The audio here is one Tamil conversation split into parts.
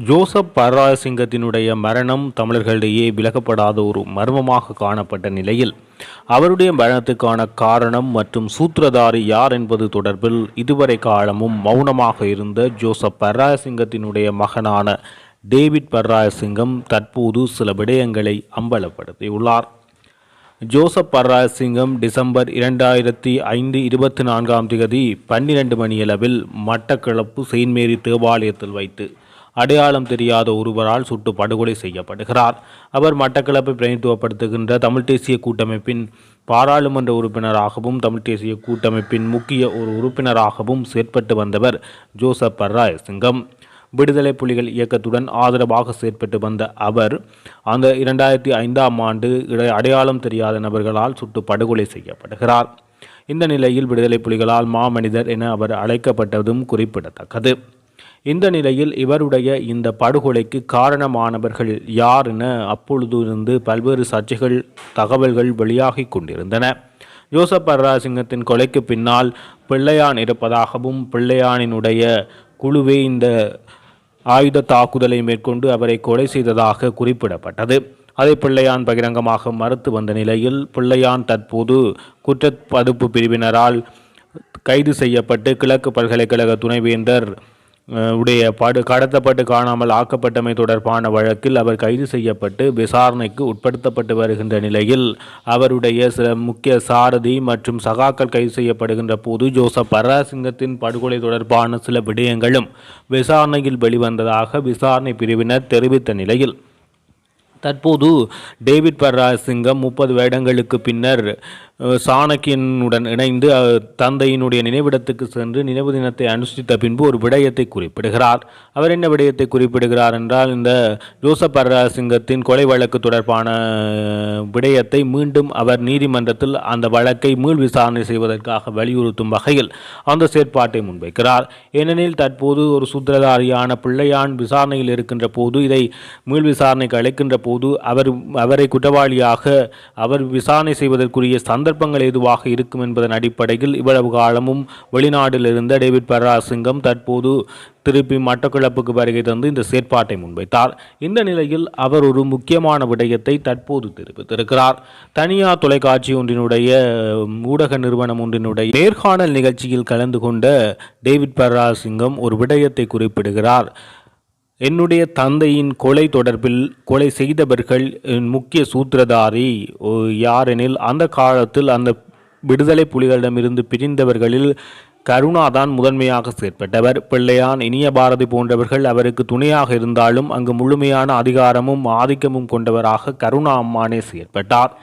ஜோசப் பர்ராசிங்கத்தினுடைய மரணம் தமிழர்களிடையே விலகப்படாத ஒரு மர்மமாக காணப்பட்ட நிலையில் அவருடைய மரணத்துக்கான காரணம் மற்றும் சூத்திரதாரி யார் என்பது தொடர்பில் இதுவரை காலமும் மௌனமாக இருந்த ஜோசப் பர்ராசிங்கத்தினுடைய மகனான டேவிட் பர்ராசிங்கம் தற்போது சில விடயங்களை அம்பலப்படுத்தியுள்ளார். ஜோசப் பர்ராசிங்கம் டிசம்பர் 2005 24 12 மணியளவில் மட்டக்களப்பு செயின்ட் மேரி தேவாலயத்தில் வைத்து அடையாளம் தெரியாத ஒருவரால் சுட்டு படுகொலை செய்யப்படுகிறார். அவர் மட்டக்களப்பை பிரதிநிதித்துவப்படுத்துகின்ற தமிழ் தேசிய கூட்டமைப்பின் பாராளுமன்ற உறுப்பினராகவும் தமிழ் தேசிய கூட்டமைப்பின் முக்கிய ஒரு உறுப்பினராகவும் செயற்பட்டு வந்தவர் ஜோசப் பர்ராசிங்கம். விடுதலை புலிகள் இயக்கத்துடன் ஆதரவாக செயற்பட்டு வந்த அவர் அந்த 2005 அடையாளம் தெரியாத நபர்களால் சுட்டு படுகொலை செய்யப்படுகிறார். இந்த நிலையில் விடுதலை புலிகளால் மாமனிதர் என அவர் அழைக்கப்பட்டதும் குறிப்பிடத்தக்கது. இந்த நிலையில் இவருடைய இந்த படுகொலைக்கு காரணமானவர்கள் யார் என அப்பொழுதிருந்து பல்வேறு சர்ச்சைகள் தகவல்கள் வெளியாகி கொண்டிருந்தன. ஜோசப் பர்ராசிங்கத்தின் கொலைக்கு பின்னால் பிள்ளையான் இருப்பதாகவும் பிள்ளையானினுடைய குழுவே இந்த ஆயுத தாக்குதலை மேற்கொண்டு அவரை கொலை செய்ததாக குறிப்பிடப்பட்டது. அதை பிள்ளையான் பகிரங்கமாக மறுத்து வந்த நிலையில் பிள்ளையான் தற்போது குற்றத்தடுப்பு பிரிவினரால் கைது செய்யப்பட்டு கிழக்கு பல்கலைக்கழக துணைவேந்தர் கடத்தப்பட்டு காணாமல் ஆக்கப்பட்டமை தொடர்பான வழக்கில் அவர் கைது செய்யப்பட்டு விசாரணைக்கு உட்படுத்தப்பட்டு வருகின்ற நிலையில் அவருடைய சில முக்கிய சாரதி மற்றும் சகாக்கள் கைது செய்யப்படுகின்ற போது ஜோசப் பர்ராசிங்கத்தின் படுகொலை தொடர்பான சில விடயங்களும் விசாரணையில் வெளிவந்ததாக விசாரணை பிரிவினர் தெரிவித்த நிலையில் தற்போது டேவிட் பர்ராசிங்கம் 30 வருடங்களுக்கு பின்னர் சாணக்கியனுடன் இணைந்து தந்தையினுடைய நினைவிடத்துக்கு சென்று நினைவு தினத்தை அனுஷ்டித்த பின்பு ஒரு விடயத்தை குறிப்பிடுகிறார். அவர் என்ன விடயத்தை குறிப்பிடுகிறார் என்றால், இந்த ஜோசப் பர்ராசிங்கத்தின் கொலை வழக்கு தொடர்பான விடயத்தை மீண்டும் அவர் நீதிமன்றத்தில் அந்த வழக்கை மீள் விசாரணை செய்வதற்காக வலியுறுத்தும் வகையில் அந்த செயற்பாட்டை முன்வைக்கிறார். ஏனெனில் தற்போது ஒரு சூத்திரதாரியான பிள்ளையான் விசாரணையில் இருக்கின்ற போது இதை மீள் விசாரணைக்கு அழைக்கின்ற போது அவரை குற்றவாளியாக அவர் விசாரணை செய்வதற்குரிய சந்தர்ப்பங்கள் எதுவாக இருக்கும் என்பதன் அடிப்படையில் இவ்வளவு காலமும் வெளிநாட்டில் இருந்த டேவிட் பர்ராசிங்கம் தற்போது திருப்பி மட்டக்களப்புக்கு வருகை தந்து இந்த செயற்பாட்டை முன்வைத்தார். இந்த நிலையில் அவர் ஒரு முக்கியமான விடயத்தை தற்போது தெரிவித்திருக்கிறார். தனியார் தொலைக்காட்சி ஒன்றினுடைய ஊடக நிறுவனம் ஒன்றினுடைய நேர்காணல் நிகழ்ச்சியில் கலந்து கொண்ட டேவிட் பர்ராசிங்கம் ஒரு விடயத்தை குறிப்பிடுகிறார். என்னுடைய தந்தையின் கொலை தொடர்பில் கொலை செய்தவர்கள் முக்கிய சூத்திரதாரி யாரெனில் அந்த காலத்தில் அந்த விடுதலை புலிகளிடமிருந்து பிரிந்தவர்களில் கருணாதான் முதன்மையாக செயற்பட்டவர். பிள்ளையான், இனிய பாரதி போன்றவர்கள் அவருக்கு துணையாக இருந்தாலும் அங்கு முழுமையான அதிகாரமும் ஆதிக்கமும் கொண்டவராக கருணா அம்மானே செயற்பட்டார்.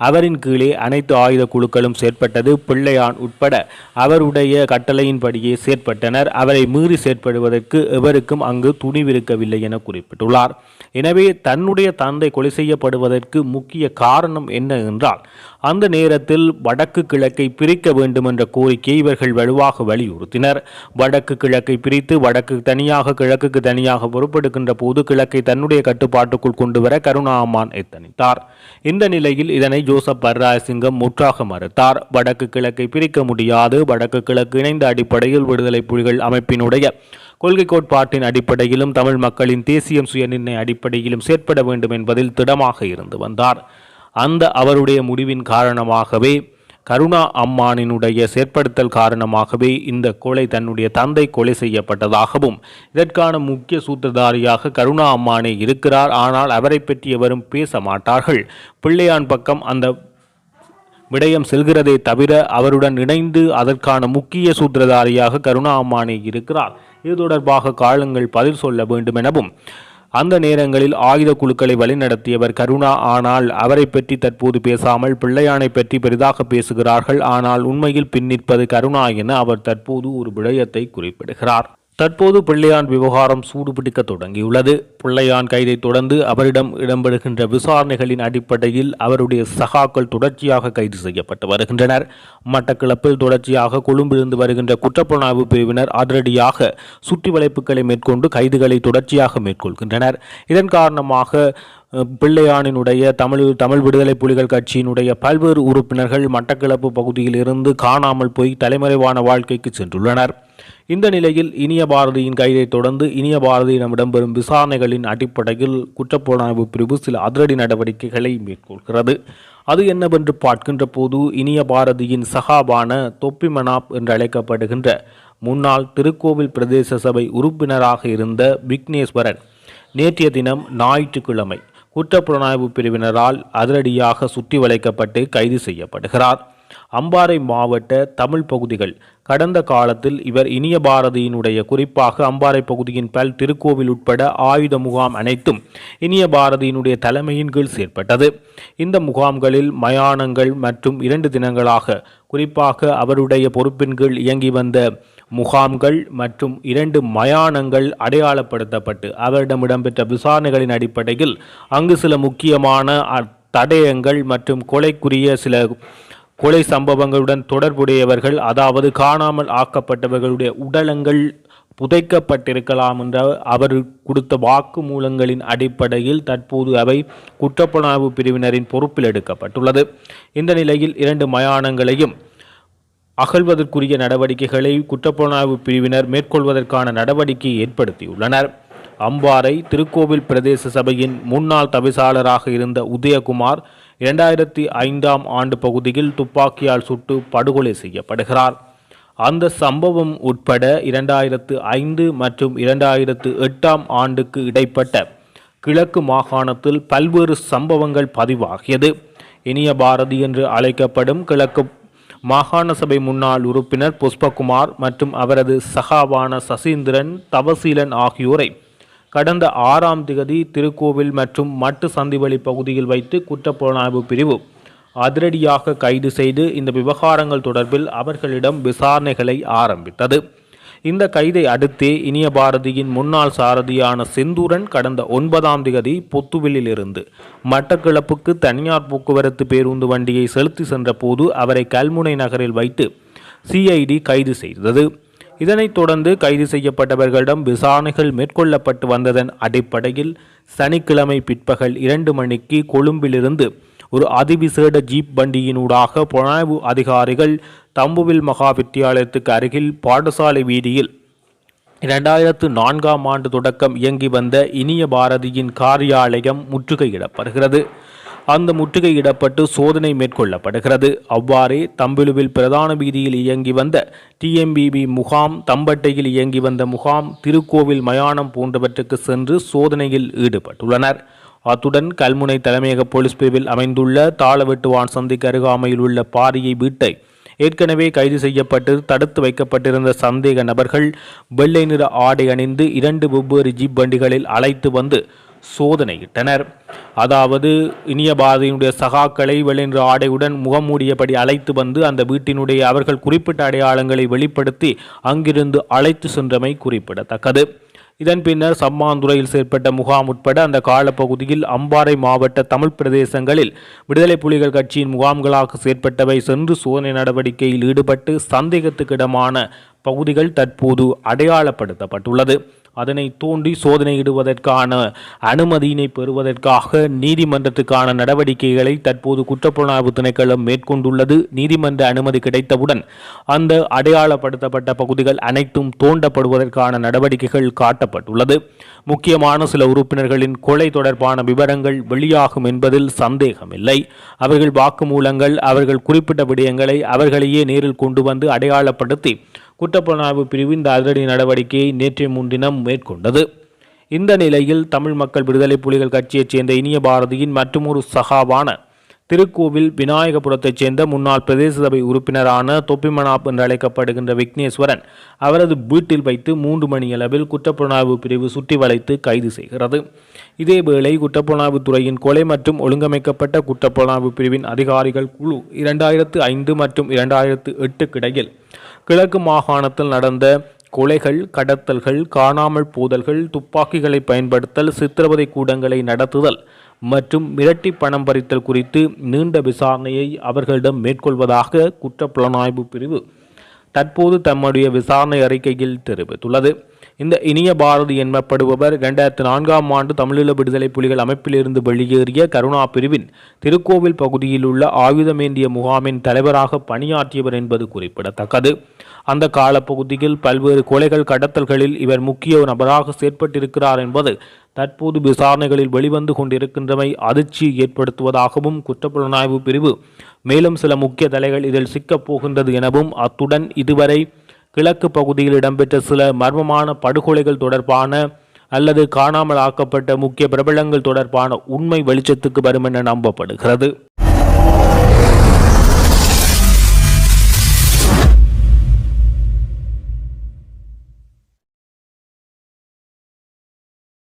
அவரின் கீழே அனைத்து ஆயுத குழுக்களும் செயற்பட்டது. பிள்ளையான் உட்பட அவருடைய கட்டளையின்படியே செயற்பட்டனர். அவரை மீறி செயற்படுவதற்கு எவருக்கும் அங்கு துணிவிருக்கவில்லை என குறிப்பிட்டுள்ளார். எனவே தன்னுடைய தந்தை கொலை செய்யப்படுவதற்கு முக்கிய காரணம் என்ன என்றால், அந்த நேரத்தில் வடக்கு கிழக்கை பிரிக்க வேண்டும் என்ற கோரிக்கையை இவர்கள் வலுவாக வலியுறுத்தினர். வடக்கு கிழக்கை பிரித்து வடக்கு தனியாக கிழக்குக்கு தனியாக பொறுப்பெடுக்கின்ற போது கிழக்கை தன்னுடைய கட்டுப்பாட்டுக்குள் கொண்டு வர கருணா அம்மான் எத்தனித்தார். இந்த நிலையில் இதனை ஜோசப் பர்ராசிங்கம் முற்றாக மறுத்தார். வடக்கு கிழக்கை பிரிக்க முடியாது, வடக்கு கிழக்கு இணைந்த அடிப்படையில் விடுதலை புலிகள் அமைப்பினுடைய கொள்கை கோட்பாட்டின் அடிப்படையிலும் தமிழ் மக்களின் தேசியம் சுயநிர்ணய அடிப்படையிலும் செயற்பட வேண்டும் என்பதில் திடமாக இருந்து வந்தார். அந்த அவருடைய முடிவின் காரணமாகவே கருணா அம்மானினுடைய செயற்படுத்தல் காரணமாகவே இந்த கொலை தன்னுடைய தந்தை கொலை செய்யப்பட்டதாகவும் இதற்கான முக்கிய சூத்திரதாரியாக கருணா அம்மானே இருக்கிறார். ஆனால் அவரை பற்றி எவரும் பேச மாட்டார்கள். பிள்ளையான் பக்கம் அந்த விடயம் செல்கிறதே தவிர அவருடன் இணைந்து அதற்கான முக்கிய சூத்திரதாரியாக கருணா அம்மானே இருக்கிறார். இது தொடர்பாக காலங்கள் பதில் சொல்ல வேண்டும் எனவும் அந்த நேரங்களில் ஆயுத குழுக்களை வழிநடத்தியவர் கருணா. ஆனால் அவரை பற்றி தற்போது பேசாமல் பிள்ளையானை பற்றி பெரிதாக பேசுகிறார்கள். ஆனால் உண்மையில் பின்னிற்பது கருணா என அவர் தற்போது ஒரு விடயத்தை குறிப்பிடுகிறார். தற்போது பிள்ளையான் விவகாரம் சூடுபிடிக்க தொடங்கியுள்ளது. பிள்ளையான் கைதை தொடர்ந்து அவரிடம் இடம்பெறுகின்ற விசாரணைகளின் அடிப்படையில் அவருடைய சகாக்கள் தொடர்ச்சியாக கைது செய்யப்பட்டு வருகின்றனர். மட்டக்களப்பில் தொடர்ச்சியாக கொழும்பிலிருந்து வருகின்ற குற்றப்புலனாய்வு பிரிவினர் அதிரடியாக சுற்றி வளைப்புகளை மேற்கொண்டு கைதுகளை தொடர்ச்சியாக மேற்கொள்கின்றனர். இதன் காரணமாக பிள்ளையானினுடைய தமிழ் விடுதலை புலிகள் கட்சியினுடைய பல்வேறு உறுப்பினர்கள் மட்டக்களப்பு பகுதியில் இருந்து காணாமல் போய் தலைமறைவான வாழ்க்கைக்கு சென்றுள்ளனர். இந்த நிலையில் இனிய பாரதியின் கைதை தொடர்ந்து இனிய பாரதியிடம் இடம்பெறும் விசாரணைகளின் அடிப்படையில் குற்றப்புலனாய்வு பிரிவு சில அதிரடி நடவடிக்கைகளை மேற்கொள்கிறது. அது என்னவென்று பார்க்கின்ற போது இனிய பாரதியின் சகாபான தொப்பி மனாப் என்று அழைக்கப்படுகின்ற முன்னாள் திருக்கோவில் பிரதேச சபை உறுப்பினராக இருந்த விக்னேஸ்வரன் நேற்றைய தினம் ஞாயிற்றுக்கிழமை குற்றப்புலனாய்வு பிரிவினரால் அதிரடியாக சுற்றி வளைக்கப்பட்டு கைது செய்யப்படுகிறார். அம்பாறை மாவட்ட தமிழ் பகுதிகள் கடந்த காலத்தில் இவர் இனிய பாரதியினுடைய குறிப்பாக அம்பாறை பகுதியின் பல் திருக்கோவில் உட்பட ஆயுத முகாம் அனைத்தும் இனிய பாரதியினுடைய தலைமையின் கீழ் செயற்பட்டது. இந்த முகாம்களில் மயானங்கள் மற்றும் 2 தினங்களாக குறிப்பாக அவருடைய பொறுப்பின் கீழ் இயங்கி வந்த முகாம்கள் மற்றும் 2 மயானங்கள் அடையாளப்படுத்தப்பட்டு அவரிடம் இடம்பெற்ற விசாரணைகளின் அடிப்படையில் அங்கு சில முக்கியமான தடயங்கள் மற்றும் கொலைக்குரிய சில கொலை சம்பவங்களுடன் தொடர்புடையவர்கள் அதாவது காணாமல் ஆக்கப்பட்டவர்களுடைய உடலங்கள் புதைக்கப்பட்டிருக்கலாம் என்ற அவர் கொடுத்த வாக்குமூலங்களின் அடிப்படையில் தற்போது அவை குற்றப்புலனாய்வு பிரிவினரின் பொறுப்பில் எடுக்கப்பட்டுள்ளது. இந்த நிலையில் 2 மயானங்களையும் அகழ்வதற்குரிய நடவடிக்கைகளை குற்றப்புலனாய்வு பிரிவினர் மேற்கொள்வதற்கான நடவடிக்கையை ஏற்படுத்தியுள்ளனர். அம்பாறை திருக்கோவில் பிரதேச சபையின் முன்னாள் தவிசாளராக இருந்த உதயகுமார் 2005ஆம் ஆண்டு பகுதியில் துப்பாக்கியால் சுட்டு படுகொலை செய்யப்படுகிறார். அந்த சம்பவம் உட்பட 2005 மற்றும் 2008ஆம் ஆண்டுக்கு இடைப்பட்ட கிழக்கு மாகாணத்தில் பல்வேறு சம்பவங்கள் பதிவாகியது. இனிய பாரதி என்று அழைக்கப்படும் கிழக்கு மாகாண சபை முன்னாள் உறுப்பினர் புஷ்பகுமார் மற்றும் அவரது சகாவான சசீந்திரன் தவசீலன் ஆகியோரை கடந்த 6ஆம் திகதி திருக்கோவில் மற்றும் மட்டு சந்திவெளி பகுதியில் வைத்து குற்றப்புலனாய்வு பிரிவு அதிரடியாக கைது செய்து இந்த விவகாரங்கள் தொடர்பில் அவர்களிடம் விசாரணைகளை ஆரம்பித்தது. இந்த கைதை அடுத்தே இனிய பாரதியின் முன்னாள் சாரதியான செந்தூரன் கடந்த 9ஆம் திகதி பொத்துவிலில் இருந்து மட்டக்களப்புக்கு தனியார் போக்குவரத்து பேருந்து வண்டியை செலுத்தி சென்ற போது அவரை கல்முனை நகரில் வைத்து சிஐடி கைது செய்தது. இதனைத் தொடர்ந்து கைது செய்யப்பட்டவர்களிடம் விசாரணைகள் மேற்கொள்ளப்பட்டு வந்ததன் அடிப்படையில் சனிக்கிழமை பிற்பகல் 2 மணிக்கு கொழும்பிலிருந்து ஒரு அதிவிசேட ஜீப் வண்டியினூடாக புலனாய்வு அதிகாரிகள் தம்புவில் மகா வித்தியாலயத்துக்கு அருகில் பாடசாலை வீதியில் 2004ஆம் ஆண்டு தொடக்கம் இயங்கி வந்த இனிய பாரதியின் காரியாலயம் முற்றுகையிடப்படுகிறது. அந்த முற்றுகையிடப்பட்டு சோதனை மேற்கொள்ளப்படுகிறது. அவ்வாறே தம்பிலுவில் பிரதான வீதியில் இயங்கி வந்த டிஎம்பிபி முகாம், தம்பட்டையில் இயங்கி வந்த முகாம், திருக்கோவில் மயானம் போன்றவற்றுக்கு சென்று சோதனையில் ஈடுபட்டுள்ளனர். அத்துடன் கல்முனை தலைமையக போலீஸ் பிரிவில் அமைந்துள்ள தாளவெட்டுவான் சந்திக்கு அருகாமையில் உள்ள பாரியை வீட்டை ஏற்கனவே கைது செய்யப்பட்டு தடுத்து வைக்கப்பட்டிருந்த சந்தேக நபர்கள் வெள்ளை நிற ஆடை அணிந்து 2 வெவ்வேறு ஜீப் வண்டிகளில் அழைத்து வந்து சோதனையிட்டனர். அதாவது இனிய பாரதியினுடைய சகாக்களை வெள்ளை நிற ஆடையுடன் முகமூடியபடி அழைத்து வந்து அந்த வீட்டினுடைய அவர்கள் குறிப்பிட்ட அடையாளங்களை வெளிப்படுத்தி அங்கிருந்து அழைத்து சென்றமை குறிப்பிடத்தக்கது. இதன் பின்னர் சம்மாந்துறையில் செயற்பட்ட முகாம் உட்பட அந்த காலப்பகுதியில் அம்பாறை மாவட்ட தமிழ் பிரதேசங்களில் விடுதலை புலிகள் கட்சியின் முகாம்களாக செயற்பட்டவை சென்று சோதனை நடவடிக்கையில் ஈடுபட்டு சந்தேகத்துக்கிடமான பகுதிகள் தற்போது அடையாளப்படுத்தப்பட்டுள்ளது. அதனை தோண்டி சோதனையிடுவதற்கான அனுமதியினை பெறுவதற்காக நீதிமன்றத்துக்கான நடவடிக்கைகளை தற்போது குற்றப்புலனாய்வு திணைக்களம் மேற்கொண்டுள்ளது. நீதிமன்ற அனுமதி கிடைத்தவுடன் அந்த அடையாளப்படுத்தப்பட்ட பகுதிகள் அனைத்தும் தோண்டப்படுவதற்கான நடவடிக்கைகள் காட்டப்பட்டுள்ளது. முக்கியமான சில உறுப்பினர்களின் கொலை தொடர்பான விவரங்கள் வெளியாகும் என்பதில் சந்தேகமில்லை. அவர்கள் வாக்குமூலங்கள், அவர்கள் குறிப்பிட்ட விடயங்களை அவர்களையே நேரில் கொண்டு வந்து அடையாளப்படுத்தி குற்றப்புலனாய்வு பிரிவு இந்த அதிரடி நடவடிக்கையை நேற்றைய முன்தினம் மேற்கொண்டது. இந்த நிலையில் தமிழ் மக்கள் விடுதலை புலிகள் கட்சியைச் சேர்ந்த இனிய பாரதியின் மற்றொரு சகாவான திருக்கோவில் விநாயகபுரத்தைச் சேர்ந்த முன்னாள் பிரதேச சபை உறுப்பினரான தொப்பிமனாப் என்று அழைக்கப்படுகின்ற விக்னேஸ்வரன் அவரது வீட்டில் வைத்து 3 மணியளவில் குற்றப்புலனாய்வு பிரிவு சுற்றி வளைத்து கைது செய்கிறது. இதேவேளை குற்றப்புலனாய்வு துறையின் கொலை மற்றும் ஒழுங்கமைக்கப்பட்ட குற்றப்புலனாய்வு பிரிவின் அதிகாரிகள் குழு 2005 மற்றும் 2008 இடையில் கிழக்கு மாகாணத்தில் நடந்த கொலைகள், கடத்தல்கள், காணாமல் போதல்கள், துப்பாக்கிகளை பயன்படுத்தல், சித்திரவதை கூடங்களை நடத்துதல் மற்றும் மிரட்டி பணம் பறித்தல் குறித்து நீண்ட விசாரணையை அவர்களிடம் மேற்கொள்வதாக குற்றப்புலனாய்வு பிரிவு தற்போது தம்முடைய விசாரணை அறிக்கையில் தெரிவித்துள்ளது. இந்த இனிய பாரதி என்பப்படுபவர் 2004ஆம் ஆண்டு தமிழீழ விடுதலை புலிகள் அமைப்பிலிருந்து வெளியேறிய கருணா பிரிவின் திருக்கோவில் பகுதியில் உள்ள ஆயுதமேந்திய முகாமின் தலைவராக பணியாற்றியவர் என்பது குறிப்பிடத்தக்கது. அந்த காலப்பகுதியில் பல்வேறு கொலைகள் கடத்தல்களில் இவர் முக்கிய நபராக செயற்பட்டிருக்கிறார் என்பது தற்போது விசாரணைகளில் வெளிவந்து கொண்டிருக்கின்றமை அதிர்ச்சியை ஏற்படுத்துவதாகவும் குற்றப்புலனாய்வு பிரிவு மேலும் சில முக்கிய தலைகள் இதில் சிக்கப் போகின்றது எனவும், அத்துடன் இதுவரை கிழக்கு பகுதியில் இடம்பெற்ற சில மர்மமான படுகொலைகள் தொடர்பான அல்லது காணாமல் ஆக்கப்பட்ட முக்கிய பிரபலங்கள் தொடர்பான உண்மை வெளிச்சத்துக்கு வரும் என நம்பப்படுகிறது.